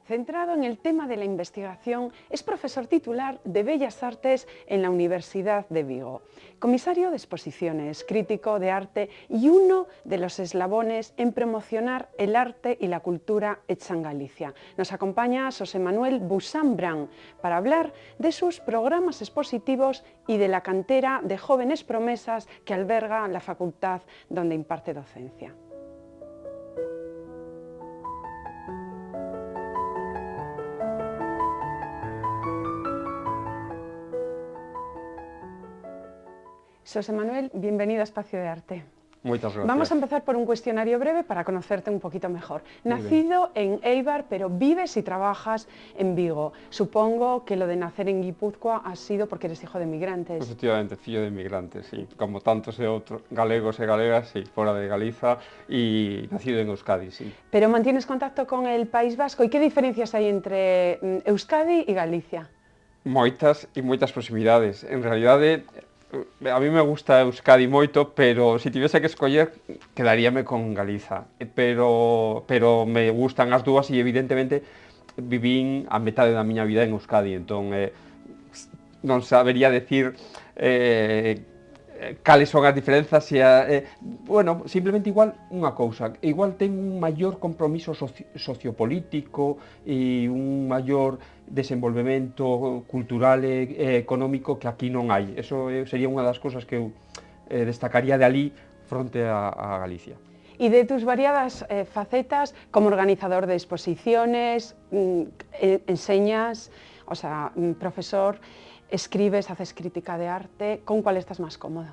Centrado en el tema de la investigación, es profesor titular de Bellas Artes en la Universidad de Vigo, comisario de exposiciones, crítico de arte y uno de los eslabones en promocionar el arte y la cultura hecha en Galicia. Nos acompaña José Manuel Busán-Brán para hablar de sus programas expositivos y de la cantera de jóvenes promesas que alberga la facultad donde imparte docencia. José Manuel, bienvenido a Espacio de Arte. Muchas gracias. Vamos a empezar por un cuestionario breve para conocerte un poquito mejor. Nacido en Eibar, pero vives y trabajas en Vigo. Supongo que lo de nacer en Guipúzcoa ha sido porque eres hijo de migrantes. Efectivamente, fillo de inmigrantes, sí. Como tantos de outros galegos e galegas, sí, fora de Galiza e nacido en Euskadi, sí. Pero mantienes contacto con el País Vasco. ¿Y qué diferencias hay entre Euskadi y Galicia? Moitas e moitas proximidades. En realidade, a mí me gusta Euskadi moito, pero se tivese que escoller, quedaríame con Galiza. Pero me gustan as dúas e, evidentemente, vivín a metade da miña vida en Euskadi, entón non sabería decir cales son as diferenzas e bueno, simplemente igual unha cousa, igual ten un maior compromiso sociopolítico e un maior desenvolvemento cultural e económico que aquí non hai. Eso sería unha das cousas que eu destacaría de ali fronte a Galicia. Y de tus variadas facetas como organizador de exposiciones, enseñas, o sea, profesor, escribes, haces crítica de arte, ¿con cuál estás más cómodo?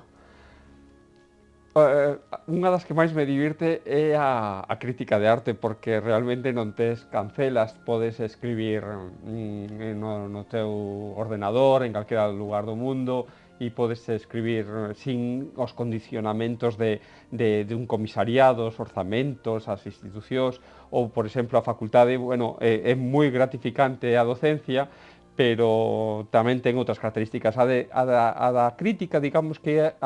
Unha das que máis me divirte é a crítica de arte, porque realmente non tes cancelas, podes escribir no teu ordenador, en calquera lugar do mundo, e podes escribir sin os condicionamentos de un comisariado, os orzamentos, as institucións, ou, por exemplo, a facultade, bueno, é moi gratificante a docencia, pero tamén ten outras características. A da crítica, digamos que é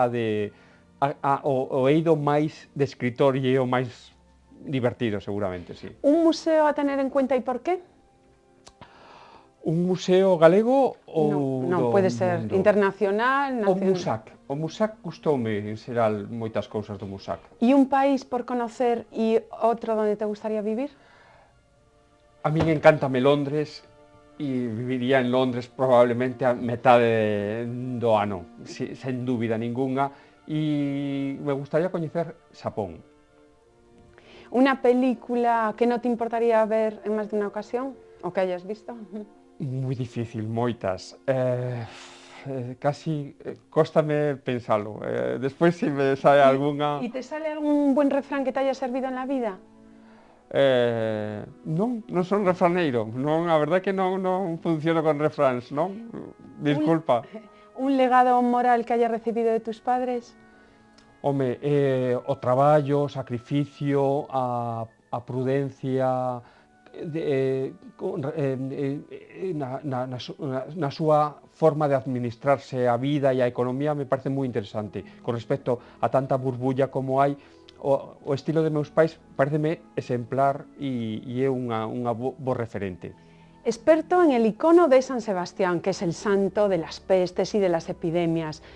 o eido máis de escritor e é o máis divertido, seguramente, sí. Un museo a tener en cuenta e por qué? Un museo galego ou non, pode ser internacional, nacional? O Musac gustoume, en xeral, moitas cousas do Musac. E un país por conocer e outro donde te gustaría vivir? A min encántame Londres e viviría en Londres probablemente a metade do ano, sen dúbida ninguna, e me gustaría coñecer Xapón. Una película que non te importaría ver en máis de unha ocasión, o que hayas visto? Moi difícil, moitas. Casi cóstame pensalo. Despois, se me sae algunha... E te sale algún buen refrán que te haya servido en la vida? Non son refraneiro, non, a verdade que non funciono con refráns, non? Disculpa. Un legado moral que haya recibido de tus padres? Home, o traballo, o sacrificio, a prudencia, na súa forma de administrarse a vida e a economía me parece moi interesante. Con respecto a tanta burbulla como hai, o estilo de meus pais pareceme exemplar e é unha bo referente. Experto en el icono de San Sebastián, que es el santo de las pestes y de las epidemias.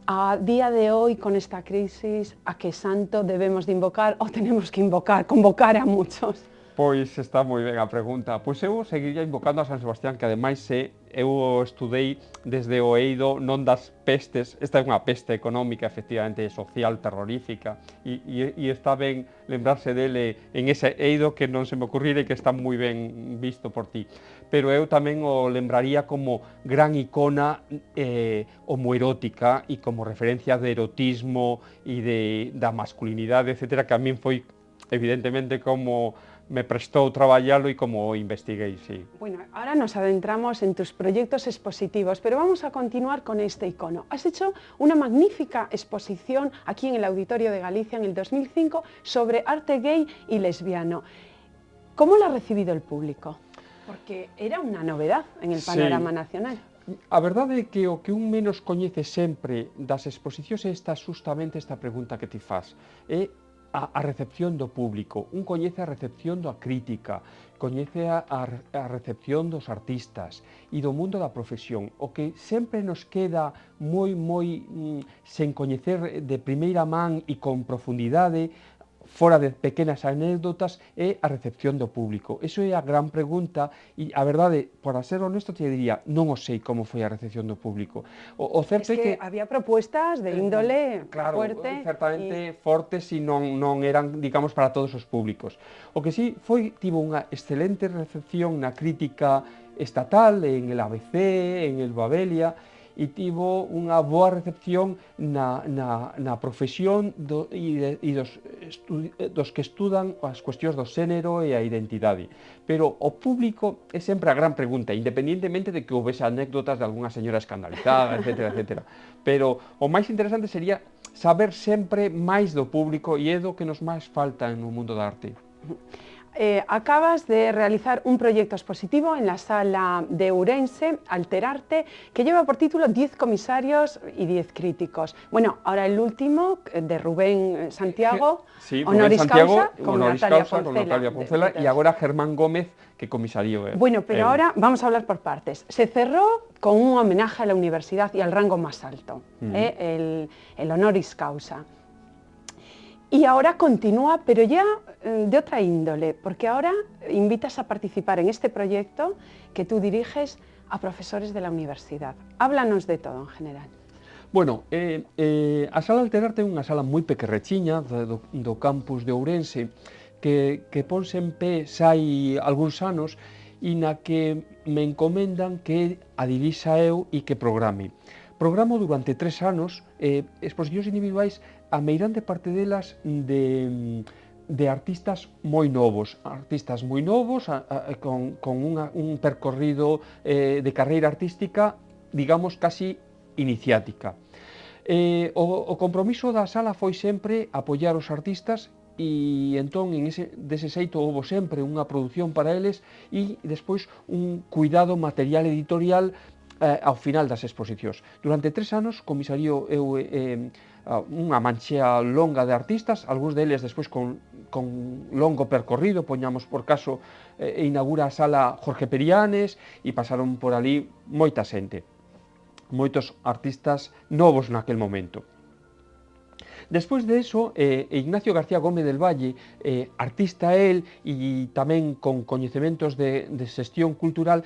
A día de hoy, con esta crisis, ¿a qué santo debemos de invocar o tenemos que convocar a muchos? Pois está moi ben a pregunta. Pois eu seguiría invocando a San Sebastián, que ademais eu estudei desde o eido non das pestes, esta é unha peste económica, efectivamente, social, terrorífica, e está ben lembrarse dele en ese eido que non se me ocurrira e que está moi ben visto por ti. Pero eu tamén o lembraría como gran icona homoerótica e como referencia de erotismo e da masculinidade, etcétera, que a min foi, evidentemente, como me prestou traballalo e como investiguei, sí. Bueno, ahora nos adentramos en tus proyectos expositivos, pero vamos a continuar con este icono. Has hecho una magnífica exposición aquí en el Auditorio de Galicia en el 2005 sobre arte gay y lesbiano. ¿Cómo lo ha recibido el público? Porque era una novedad en el panorama nacional. A verdade é que o que un menos coñece sempre das exposicións é justamente esta pregunta que ti fas. É a recepción do público, un coñece a recepción da crítica, coñece a recepción dos artistas e do mundo da profesión. O que sempre nos queda moi sen coñecer de primeira man e con profundidade, fora de pequenas anécdotas, é a recepción do público. Iso é a gran pregunta e a verdade, por ser honesto, te diría, non o sei como foi a recepción do público. O certo é que había propuestas de índole claro, fuerte. Certamente fortes e non eran, digamos, para todos os públicos. O que sí tivo unha excelente recepción na crítica estatal, en el ABC, en el Babelia, e tivo unha boa recepción na profesión dos que estudan as cuestións do xénero e a identidade. Pero o público é sempre a gran pregunta, independientemente de que houvese anécdotas de algunha señora escandalizada, etc. Pero o máis interesante sería saber sempre máis do público e é do que nos máis falta no mundo da arte. Acabas de realizar un proyecto expositivo en la sala de Ourense, Alterarte, que lleva por título 10 comisarios y 10 críticos. Bueno, ahora el último, de Rubén Santiago, sí, honoris Santiago, causa, con Natalia Poncela, y ahora Germán Gómez, que comisario. Bueno, pero ahora vamos a hablar por partes. Se cerró con un homenaje a la universidad y al rango más alto, el honoris causa. Y ahora continúa, pero ya de otra índole, porque ahora invitas a participar en este proyecto que tú diriges a profesores de la universidad. Háblanos de todo en general. Bueno, a sala Alterarte é unha sala moi pequerrechiña do campus de Ourense que ponse en pé hai algúns anos e na que me encomendan que a dirixa eu e que programe. Programo durante 3 anos exposicións individuais, a meirande parte delas de artistas moi novos, con un percorrido de carreira artística, digamos, casi iniciática. O compromiso da sala foi sempre apoiar os artistas e entón dese xeito houve sempre unha produción para eles e despois un cuidado material editorial ao final das exposicións. Durante 3 anos comisario eu unha manchea longa de artistas, algúns deles despois con longo percorrido, poñamos por caso, inaugura a sala Jorge Perianes e pasaron por ali moita xente, moitos artistas novos naquel momento. Despois de eso, Ignacio García Gómez del Valle, artista él e tamén con coñecementos de xestión cultural,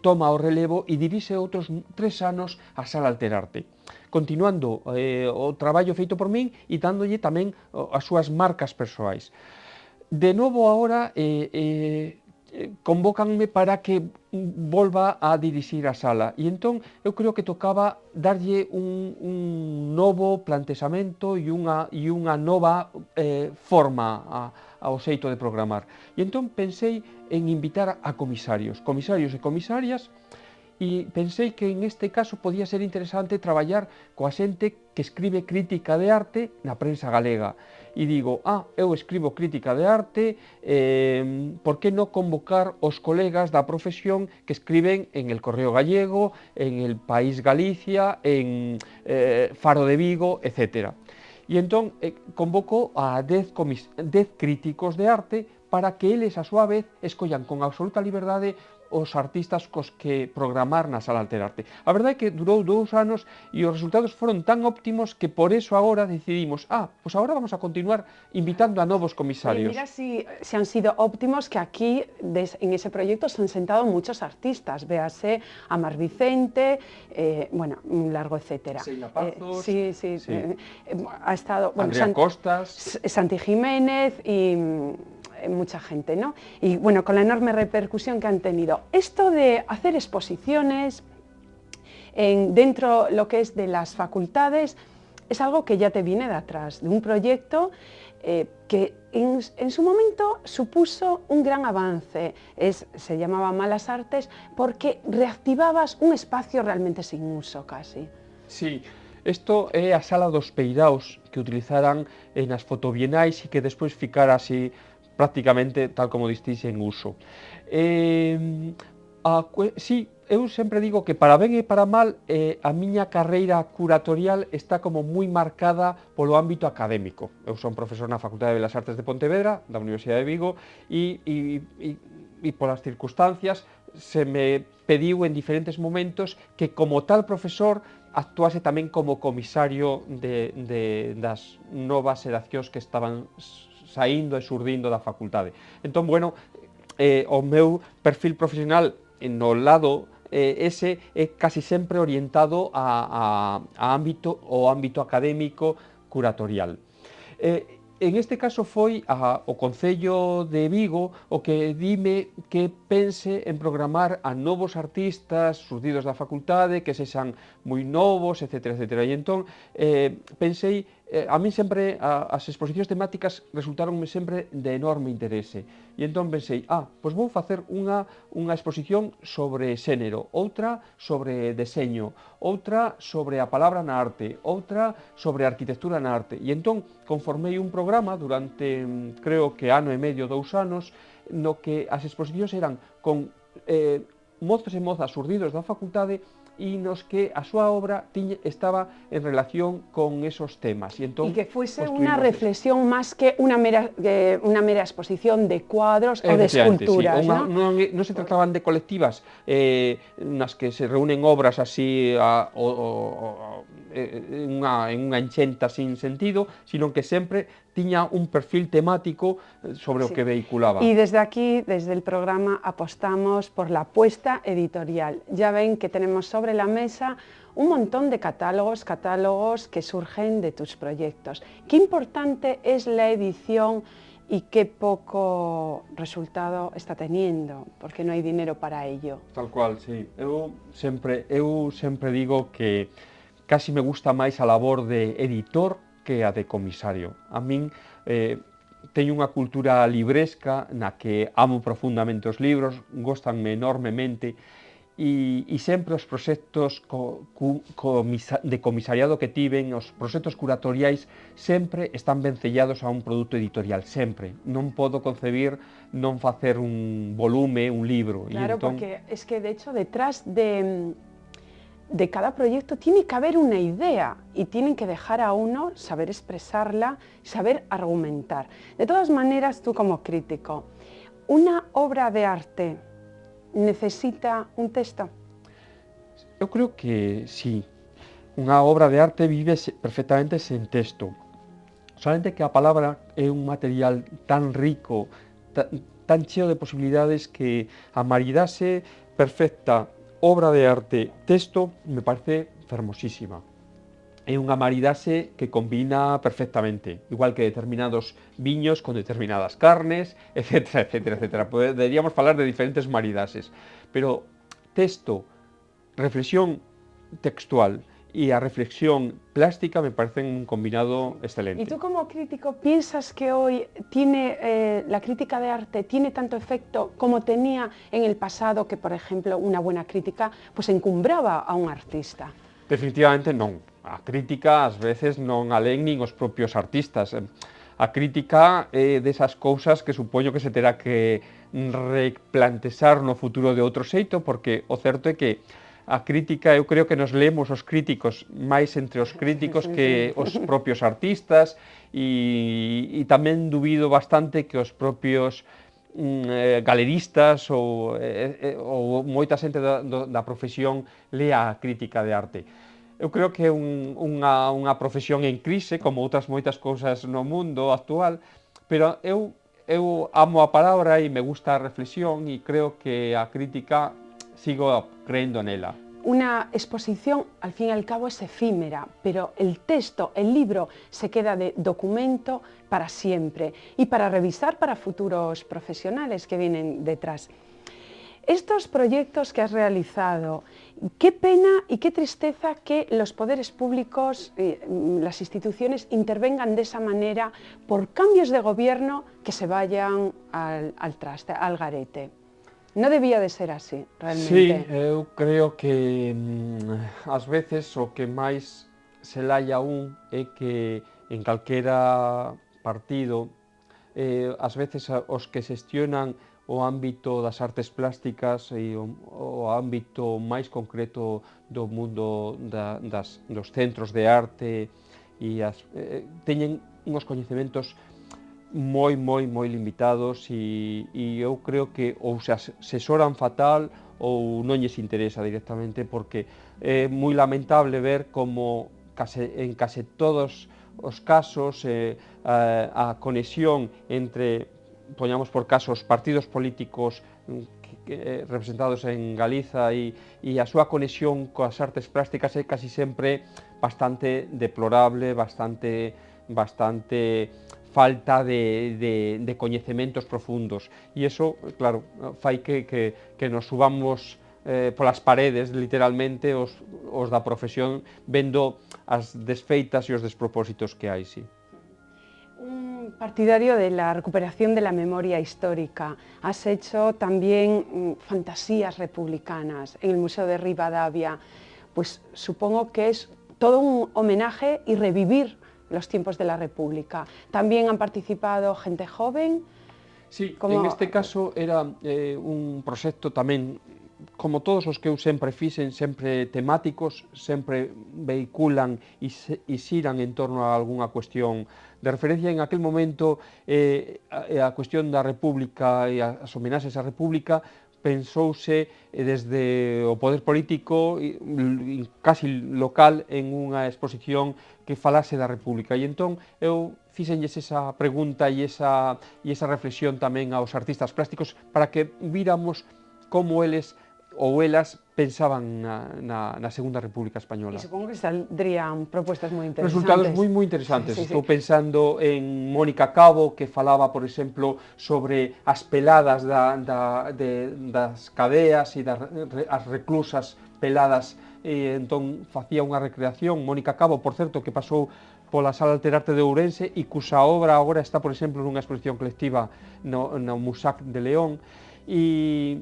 toma o relevo e dirixe outros 3 anos a sala Alterarte, continuando o traballo feito por min e dándolle tamén as súas marcas persoais. De novo agora convócanme para que volva a dirixir a sala e entón eu creo que tocaba darlle un novo plantexamento e unha nova forma ao xeito de programar. E entón pensei en invitar a comisarios e comisarias e pensei que en este caso podía ser interesante traballar coa xente que escribe crítica de arte na prensa galega. E digo, eu escribo crítica de arte, por que non convocar os colegas da profesión que escriben en El Correo Gallego, en El País Galicia, en Faro de Vigo, etc. E entón convoco a 10 críticos de arte para que eles, a súa vez, escollan con absoluta liberdade os artistas cos que programar na sala Alterarte. A verdade é que durou 2 anos e os resultados foron tan óptimos que por eso agora decidimos, pois agora vamos a continuar invitando a novos comisarios. Mira si han sido óptimos, que aquí en ese proyecto se han sentado muchos artistas, véase Amar Vicente, bueno, un largo etcétera. Seila Pazos, sí. Ha estado, bueno, Andrea Costas, Santi Jiménez y mucha gente, ¿no? Y bueno, con la enorme repercusión que han tenido. Esto de hacer exposiciones dentro lo que es de las facultades es algo que ya te viene de atrás, de un proyecto que en su momento supuso un gran avance. Se llamaba Malas Artes porque reactivabas un espacio realmente sin uso casi. Sí. Isto é a sala dos peiraos que utilizaran nas fotobienais e que despois ficara así prácticamente tal como distís en uso. Sí, eu sempre digo que para ben e para mal a miña carreira curatorial está como moi marcada polo ámbito académico. Eu son profesor na Facultade de Belas Artes de Pontevedra, da Universidade de Vigo, e polas circunstancias se me pediu en diferentes momentos que como tal profesor actuase tamén como comisario das novas xeracións que estaban saindo e surdindo da facultade. Entón, bueno, o meu perfil profesional no lado ese é casi sempre orientado ao ámbito académico curatorial. En este caso foi o Concello de Vigo o que dime que pense en programar a novos artistas surdidos da facultade, que sexan moi novos, etc. E entón pensei, a mí sempre as exposicións temáticas resultaronme sempre de enorme interese. E entón pensei, pois vou facer unha exposición sobre xénero, outra sobre deseño, outra sobre a palabra na arte, outra sobre a arquitectura na arte. E entón conformei un programa durante, creo que ano e medio, 2 anos, no que as exposicións eran con mozos e mozas surdidos da facultade e nos que a súa obra estaba en relación con esos temas. Y que fuese una reflexión más que una mera exposición de cuadros o de esculturas, sí. Non se trataban de colectivas nas que se reúnen obras así en unha enchenta sin sentido, sino que sempre tiña un perfil temático sobre o que vehiculaba. Y desde aquí, desde el programa, apostamos por la apuesta editorial. Ya ven que tenemos sobre la mesa un montón de catálogos que surgen de tus proyectos. Qué importante es la edición y qué poco resultado está teniendo, porque no hay dinero para ello. Tal cual, sí. Eu sempre digo que casi me gusta máis a labor de editor que a de comisario. A min teño unha cultura libresca na que amo profundamente os libros, gostanme enormemente, e sempre os proxectos de comisariado que tiven, os proxectos curatoriais, sempre están vencellados a un produto editorial, sempre. Non podo concebir non facer un volume, un libro. Claro, porque es que de hecho detrás de cada proyecto tiene que haber una idea y tienen que dejar a uno saber expresarla, saber argumentar. De todas maneras, tú como crítico, ¿una obra de arte necesita un texto? Eu creo que sí. Unha obra de arte vive perfectamente sen texto. Solamente que a palabra é un material tan rico, tan cheo de posibilidades que a maridase perfecta obra de arte, texto, me parece fermosísima. É unha maridase que combina perfectamente, igual que determinados viños con determinadas carnes, etc. Deberíamos falar de diferentes maridases, pero texto, reflexión textual y a reflexión plástica me parecen un combinado excelente. ¿Y tú como crítico piensas que hoy la crítica de arte tiene tanto efecto como tenía en el pasado, que por ejemplo una buena crítica pues encumbraba a un artista? Definitivamente non. A crítica ás veces non a len nin os propios artistas. A crítica é desas cousas que supoño que se terá que replantexar no futuro de outro xeito, porque o certo é que a crítica, eu creo que nos leemos os críticos máis entre os críticos que os propios artistas, e tamén dubido bastante que os propios galeristas ou moita xente da profesión lea a crítica de arte. Eu creo que é unha profesión en crise, como outras moitas cousas no mundo actual, pero eu amo a palabra e me gusta a reflexión e creo que a crítica sigo creyendo nela. Una exposición, al fin y al cabo, es efímera, pero el texto, el libro, se queda de documento para siempre y para revisar para futuros profesionales que vienen detrás. Estos proyectos que has realizado, qué pena y qué tristeza que los poderes públicos, las instituciones, intervengan de esa manera por cambios de gobierno que se vayan al traste, al garete. No debía de ser así, realmente. Sí, eu creo que ás veces o que máis se laia un é que en calquera partido ás veces os que xestionan o ámbito das artes plásticas e o ámbito máis concreto do mundo dos centros de arte e teñen uns coñecementos moi limitados e eu creo que ou se asesoran fatal ou non lles interesa directamente, porque é moi lamentable ver como en case todos os casos a conexión entre, poñamos por caso, os partidos políticos representados en Galiza e a súa conexión coas artes plásticas é casi sempre bastante deplorable, bastante falta de coñecementos profundos, e iso, claro, fai que nos subamos polas paredes, literalmente, os da profesión, vendo as desfeitas e os despropósitos que hai, sí. Un partidario de la recuperación de la memoria histórica. Has hecho también fantasías republicanas en el Museo de Rivadavia. Pues supongo que es todo un homenaje y revivir los tiempos de la República. También han participado gente joven. Sí, en este caso era un proxecto tamén, como todos os que eu sempre fixen, sempre temáticos, sempre vehiculan e xiran en torno a algunha cuestión de referencia. En aquel momento a cuestión da República e as homenaxes á República pensouse desde o poder político casi local en unha exposición que falase da República, e entón eu fixenlles esa pregunta e esa reflexión tamén aos artistas plásticos para que víramos como eles ou elas pensaban na Segunda República Española. E supongo que saldrían propuestas moi interesantes. Resultados moi interesantes. Estou pensando en Mónica Cabo, que falaba, por exemplo, sobre as peladas das cadeas e as reclusas peladas, e entón facía unha recreación. Mónica Cabo, por certo, que pasou pola Sala Alterarte de Ourense e cusa obra agora está, por exemplo, nunha exposición colectiva no Musac de León. E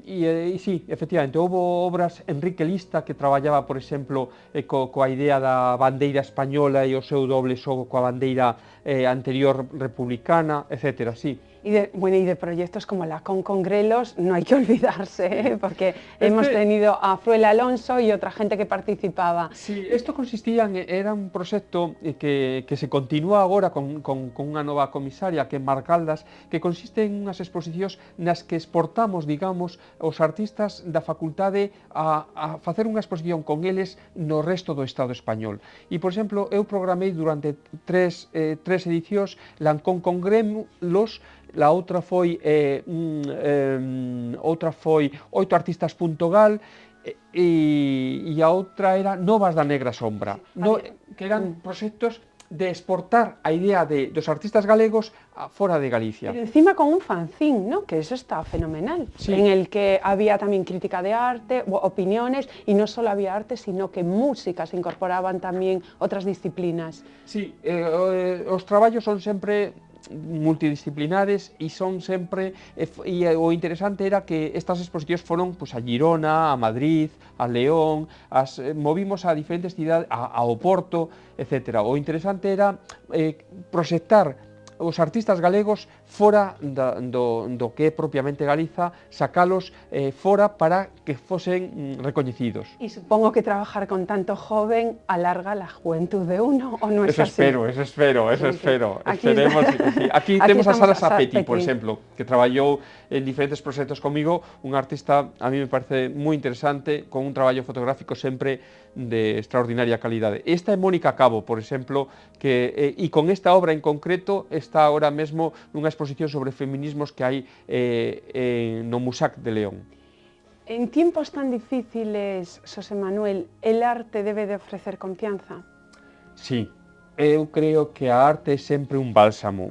sí, efectivamente, houve obras. Enrique Lista, que traballaba, por exemplo, coa idea da bandeira española e o seu doble xogo coa bandeira anterior republicana, etc. Sí. Y de proyectos como la con Grelos no hay que olvidarse, porque hemos tenido a Fruel Alonso y otra gente que participaba. Sí, isto consistía era un proxecto que se continúa agora con unha nova comisaria, que é Mar Caldas, que consiste en unhas exposicións nas que exportamos, digamos, os artistas da facultade a facer unha exposición con eles no resto do Estado español. E, por exemplo, eu programei durante tres edicións Lancón con Grelos. La outra foi oitoartistas.gal e a outra era Novas da Negra Sombra, que eran proxectos de exportar a idea dos artistas galegos fora de Galicia. Pero encima con un fanzín, ¿no? Que eso está fenomenal, sí. En el que había también crítica de arte, opiniones, y no solo había arte, sino que música, se incorporaban también otras disciplinas. Sí, os traballos son sempre multidisciplinares e son sempre, e o interesante era que estas exposicións foron a Girona, a Madrid, a León, movimos a diferentes cidades, ao Porto, etc. O interesante era proxectar os artistas galegos fora do que é propiamente Galiza, sacalos fora para que fosen recoñecidos. Y supongo que trabajar con tanto joven alarga la juventud de uno, ¿o no es así? Eso espero. Esperemos. Aquí temos a Sara Sapeti, por exemplo, que traballou en diferentes proxectos comigo, un artista, a mí me parece moi interesante, con un traballo fotográfico sempre de extraordinaria calidade. Esta é Mónica Cabo, por exemplo, e con esta obra en concreto está ahora mesmo nunha exposición sobre feminismos que hai no Musac de León. En tiempos tan difíciles, Xosé Manuel, el arte debe de ofrecer confianza? Sí, eu creo que a arte é sempre un bálsamo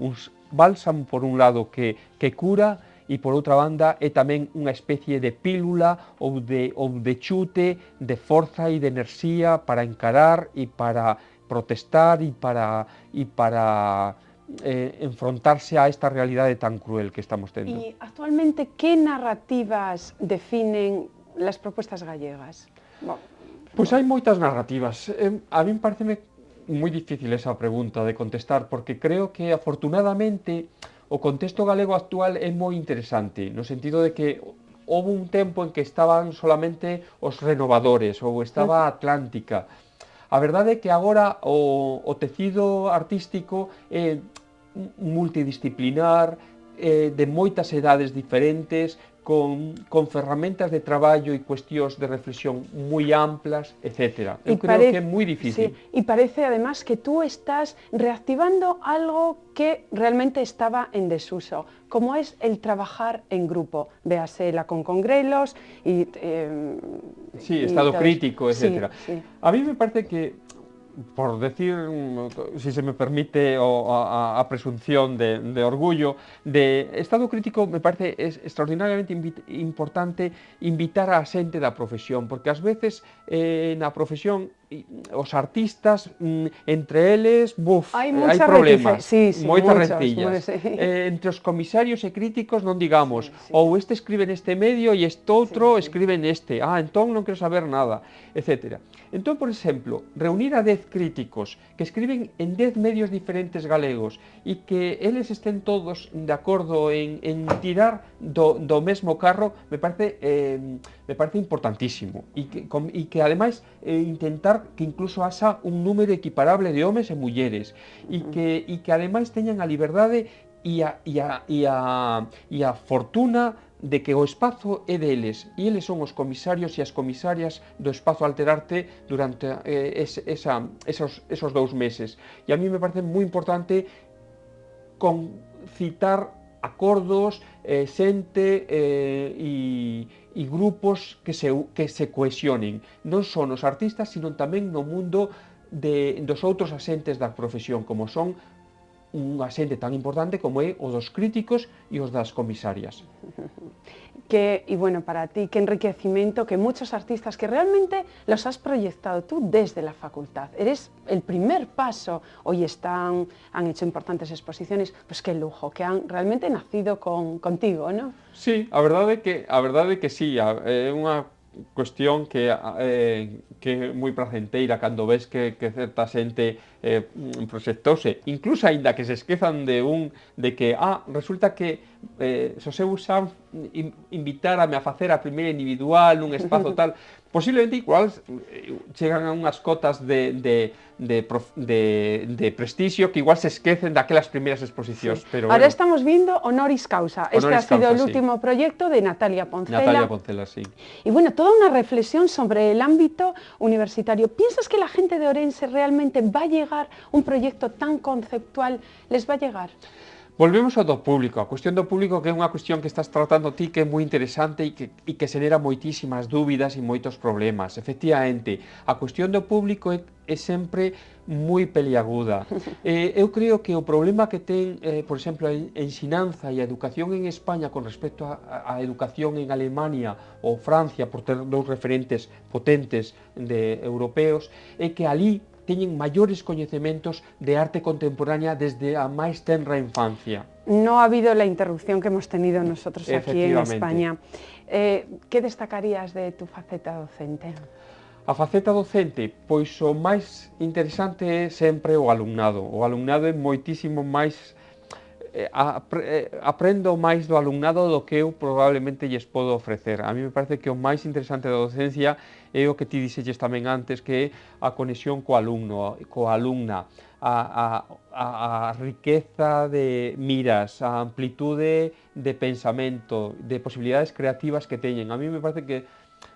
por un lado que cura, e por outra banda é tamén unha especie de pílula ou de chute de forza e de enerxía para encarar e para protestar e para enfrontarse a esta realidade tan cruel que estamos tendo. Y actualmente, ¿qué narrativas definen las propuestas gallegas? Pois hai moitas narrativas. A mí pareceme moi difícil esa pregunta de contestar, porque creo que afortunadamente o contexto galego actual é moi interesante, no sentido de que houve un tempo en que estaban solamente os renovadores, ou estaba a Atlántica. A verdade é que agora o tecido artístico é multidisciplinar, de moitas edades diferentes, con ferramentas de traballo e cuestións de reflexión moi amplas, etc. Eu creo que é moi difícil. Sí, y parece además que tú estás reactivando algo que realmente estaba en desuso, como es el trabajar en grupo. Véase la Concongrelos y... sí, estado crítico, etc. Sí, sí. A mí me parece que, por decir, si se me permite a presunción de orgullo, de estado crítico me parece extraordinariamente importante invitar a xente da profesión, porque ás veces na profesión os artistas, entre eles, hai problemas, moitas rencillas. Entre os comisarios e críticos non digamos, ou este escribe neste medio e este outro escribe neste, entón non quero saber nada, etc. Entón, por exemplo, reunir a 10 críticos que escriben en 10 medios diferentes galegos e que eles estén todos de acordo en tirar do mesmo carro me parece importantísimo e que ademais intentar que incluso haxa un número equiparable de homes e mulleres e que ademais teñan a liberdade e a fortuna de que o espazo é deles e eles son os comisarios e as comisarias do espazo Alterarte durante esos 2 meses. E a mí me parece moi importante concitar acordos, xente e grupos que se cohesionen, non só nos artistas, sino tamén no mundo dos outros asentes da profesión, como son un asente tan importante como é o dos críticos e os das comisarias. Y bueno, para ti, qué enriquecimiento que muchos artistas que realmente los has proyectado tú desde la facultad. Eres el primer paso, hoy han hecho importantes exposiciones, pues qué lujo, que han realmente nacido contigo, ¿no? Sí, a verdade é que sí, é unha cuestión que é moi placenteira cando ves que certa xente proxectouse, incluso aínda que se esquezan de que resulta que Xosé Buxán invitárame a facer a primeira individual nun espazo tal, posiblemente igual chegan a unhas cotas de prestigio que igual se esquecen daquelas primeiras exposicións. Pero ahora estamos viendo Honoris Causa. Este ha sido el último proyecto de Natalia Poncela. Natalia Poncela, sí. Y bueno, toda una reflexión sobre el ámbito universitario. ¿Piensas que la gente de Orense realmente va a llegar un proyecto tan conceptual? ¿Les va a llegar? Volvemos ao do público, a cuestión do público que é unha cuestión que estás tratando ti que é moi interesante e que xenera moitísimas dúbidas e moitos problemas. Efectivamente, a cuestión do público é sempre moi peliaguda. Eu creo que o problema que ten, por exemplo, a ensinanza e a educación en España con respecto á educación en Alemania ou Francia, por ter 2 referentes potentes europeos, é que ali teñen maiores coñecementos de arte contemporánea desde a máis tenra infancia. No ha habido la interrupción que hemos tenido nosotros aquí en España. ¿Qué destacarías de tu faceta docente? A faceta docente, pois o máis interesante é sempre o alumnado. O alumnado é moitísimo máis... aprendo máis do alumnado do que eu probablemente lles podo ofrecer. A mí me parece que o máis interesante da docencia é o que ti dixelles tamén antes, que é a conexión co alumno, coa alumna, a riqueza de miras, a amplitude de pensamento, de posibilidades creativas que teñen. A mí me parece que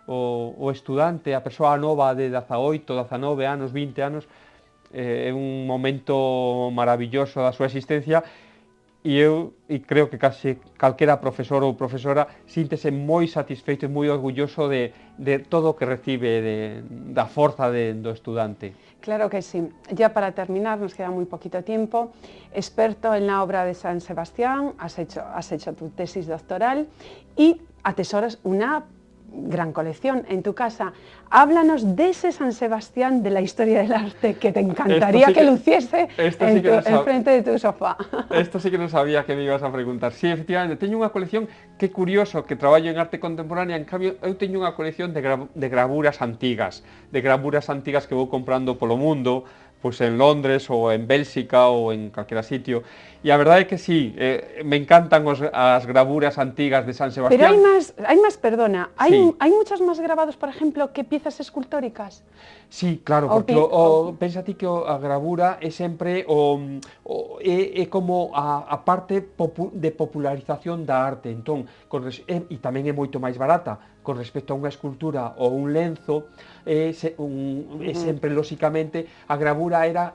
o estudante, a persoa nova de 18, 19 anos, 20 anos, é un momento maravilloso da súa existencia. E creo que case calquera profesor ou profesora síntese moi satisfeito e moi orgulloso de todo o que recibe da forza do estudante. Claro que sí. Ya para terminar, nos queda muy poquito tiempo. Experto en la obra de San Sebastián, has hecho tu tesis doctoral y atesoras una gran colección en tu casa. Háblanos de ese San Sebastián de la historia del arte que te encantaría que luciese enfrente de tu sofá. Esto sí que non sabía que me ibas a preguntar. Sí, efectivamente, teño unha colección que é curioso que traballo en arte contemporánea, en cambio eu teño unha colección de gravuras antigas que vou comprando polo mundo pois en Londres ou en Bélxica ou en calquera sitio. E a verdade é que sí, me encantan as gravuras antigas de San Pero Sebastián. hay más, perdona, Sí. hay muchos más grabados, por ejemplo, que piezas escultóricas. Sí, claro, O porque pensa ti que a gravura é sempre é como a parte de popularización da arte, entón, e tamén é moito máis barata con respecto a unha escultura ou un lenzo, sempre, lóxicamente, a gravura era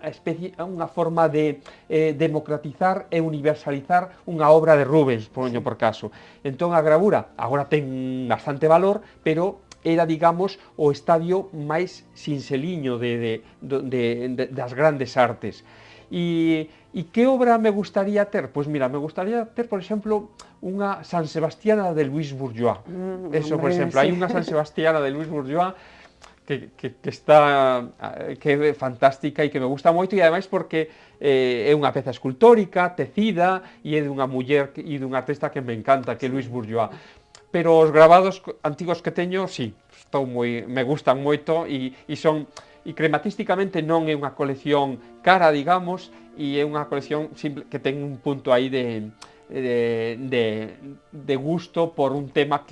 unha forma de democratizar e universalizar unha obra de Rubens, poño por caso. Entón, a gravura agora ten bastante valor, pero era, digamos, o estadio máis sinseliño das grandes artes. E que obra me gustaría ter? Pois mira, me gustaría ter, por exemplo, unha San Sebastiana de Luis Bourgeois. Eso, por exemplo, hai unha San Sebastiana de Luis Bourgeois que é fantástica e que me gusta moito, e ademais porque é unha peza escultórica, tecida, e é dunha muller e dun artista que me encanta, que é Luis Bourgeois. Pero os grabados antigos que teño, sí, me gustan moito e crematísticamente non é unha colección cara, digamos, e é unha colección que ten un punto aí de gusto por un tema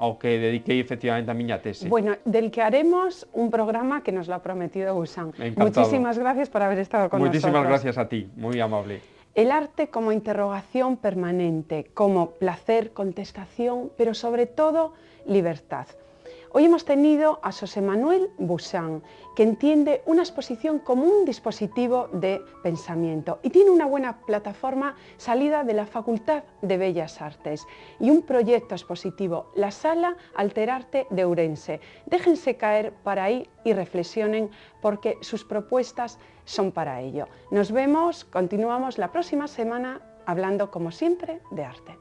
ao que dediquei efectivamente a miña tese. Bueno, del que haremos un programa que nos lo ha prometido Busan. Encantado. Muchísimas gracias por haber estado con nosotros. Muchísimas gracias a ti, muy amable. El arte como interrogación permanente, como placer, contestación, pero sobre todo libertad. Hoy hemos tenido a José Manuel Busan, que entiende una exposición como un dispositivo de pensamiento y tiene una buena plataforma salida de la Facultad de Bellas Artes y un proyecto expositivo, la Sala Alterarte de Ourense. Déjense caer para ahí y reflexionen porque sus propuestas son para ello. Nos vemos, continuamos la próxima semana hablando como siempre de arte.